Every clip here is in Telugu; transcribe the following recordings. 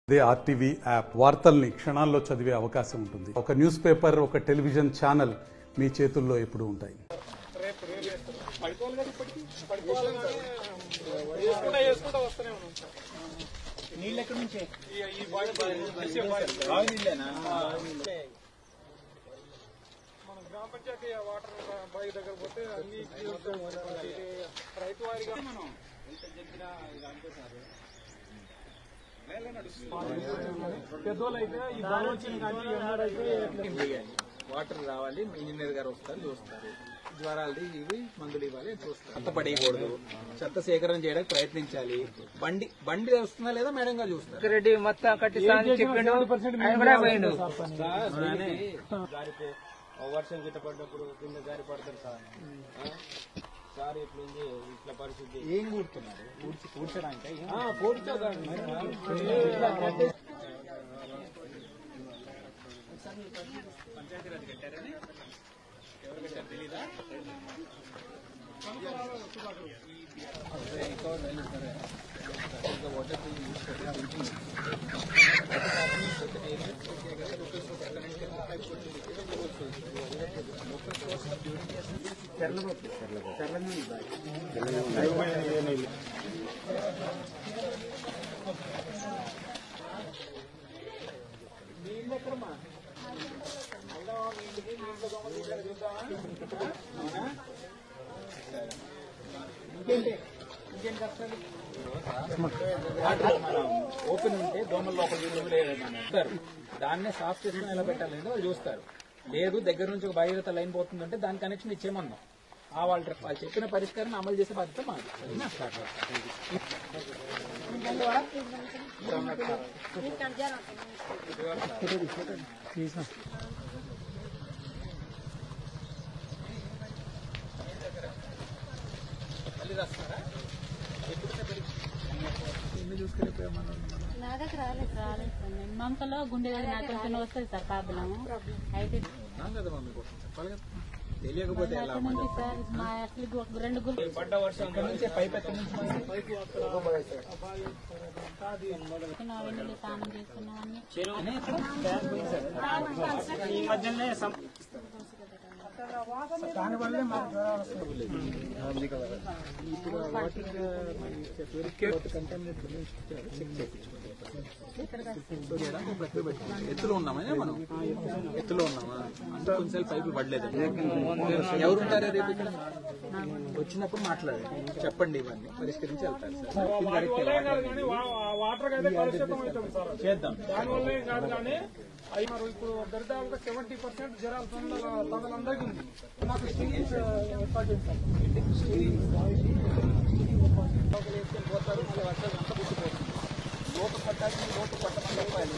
అదే ఆర్టీవీ యాప్ వార్తల్ని క్షణాల్లో చదివే అవకాశం ఉంటుంది. ఒక న్యూస్ పేపర్, ఒక టెలివిజన్ ఛానల్ మీ చేతుల్లో ఎప్పుడూ ఉంటాయి. గ్రామ పంచాయతీ వాటర్ బావి దగ్గర పోతే అన్ని రైతు వారిగా మనం పెద్దోళ్ళు అయితే ఈ బావి వచ్చిన వాటర్ రావాలి, ఇంజనీర్ గారు వస్తారు, చూస్తారు. జ్వరాలది ఇవి మందులు ఇవ్వాలి, చూస్తారు. చెత్త పడేయకూడదు, చెత్త సేకరణ చేయడానికి ప్రయత్నించాలి. బండి వస్తుందా లేదా మేడం గారు చూస్తారు. రెడ్డి మొత్తం కట్టిస్తాను చెప్పిండు, ఆయన కూడా పోయిండు. వర్షం గిట్ట పడ్డప్పుడు కింద జారి పడతారు సార్ ఇట్లుంది ఇట్లా పరిస్థితి. ఏం కూడుతున్నారు? కూర్చడానికి పంచాయతీరాజ్ కట్టారని ఎవరు కట్టారు తెలీదా? ఓపెన్ ఉంటే దోమల లోపల దాన్నే సాఫ్ చేసుకుని ఎలా పెట్టాలని వాళ్ళు చూస్తారు. లేదు దగ్గర నుంచి ఒక బహిరత లైన్ పోతుందంటే దాని కనెక్షన్ ఇచ్చేయమన్నాం. వాళ్ళు చెప్పిన పరిష్కారాన్ని అమలు చేసే బాధ్యత మాది. మళ్ళీ రాస్తారా? నా దగ్గర రాలేదు సార్. మంకలో గుండె నాకు కొంచెం వస్తుంది సార్ ప్రాబ్లమ్. అయితే కదా మమ్మీ కోసం చెప్పాలి కదా, తెలియకపోతే ఎలా సార్ మా అసలు రెండు పడ్డ వర్షం నుంచి పైప్ ఎక్కడి నుంచి స్నానం చేస్తున్నామని ఈ మధ్యనే దానివల్లే మాకు జ్వరాలు వస్తాయి. ఎత్తులో ఉన్నామా మనం? ఎత్తులో ఉన్నామా? అంటే కొంచెం పైపులు పడలేదు. ఎవరుంటారా రేపు ఇక్కడ? వచ్చినప్పుడు మాట్లాడండి, చెప్పండి, ఇవన్నీ పరిష్కరించి వెళ్తారు వాటర్ అయితే కలుషితం అవుతుంది సార్. చేద్దాం. దానివల్లే కాదు కానీ ఇప్పుడు దరిదాపుగా 70% జ్వరాలు తొందరలందరికీ ఉంది. నాకు స్టీరింగ్ ఏర్పాటు చేస్తాను. పోతారు, మళ్ళీ వర్షాలు అంతా పుట్టిపోతుంది. లోటు పట్టాల్సి లోటు పట్టమని చెప్పాలి.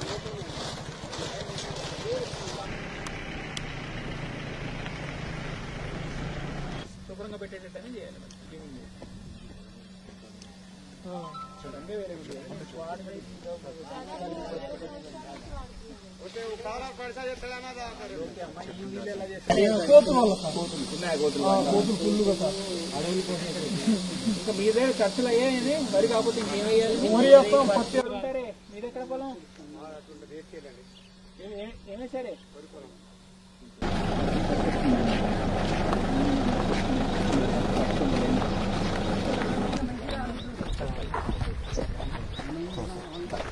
శుభ్రంగా పెట్టేటట్టనే చేయాలి. ఇంకా మీ దగ్గర ఖర్చులు అయ్యాయి మరి, కాకపోతే ఇంకేమయ్యాలి? మీ దగ్గర పొలం ఏమే సరే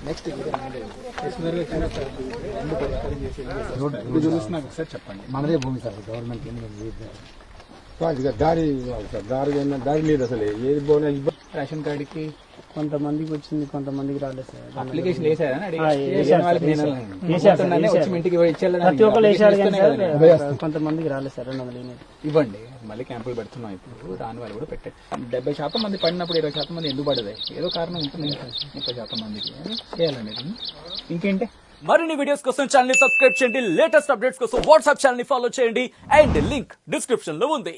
నెక్స్ట్ చూస్తున్నాను సార్, చెప్పండి. మనదే భూమి సార్, గవర్నమెంట్ దారి దారి లేదు అసలు. ఏది పోయినా రేషన్ కార్డుకి కొంతమందికి వచ్చింది, కొంతమందికి రాలేదు సార్. అప్లికేషన్ వేసారా? ప్రతి ఒక్కరు వేసారు కానీ సార్ కొంతమందికి రాలేదు సార్. 200 ఇవ్వండి, మళ్ళీ క్యాంపులు పెడుతున్నాం. ఇప్పుడు దాని వల్ల కూడా పెట్టండి. 70% మంది పడినప్పుడు 20% మంది ఎందుకు పడదు? ఏదో కారణం ఉంటుంది. 30% మందికి చేయాలండి. ఇంకేంటి? మరిన్ని వీడియోస్ కోసం ఛానల్ ని సబ్స్క్రైబ్ చేయండి. లేటెస్ట్ అప్డేట్స్ కోసం వాట్సాప్ ఛానల్ ని ఫాలో చేయండి. అండ్ లింక్ డిస్క్రిప్షన్ లో ఉంది.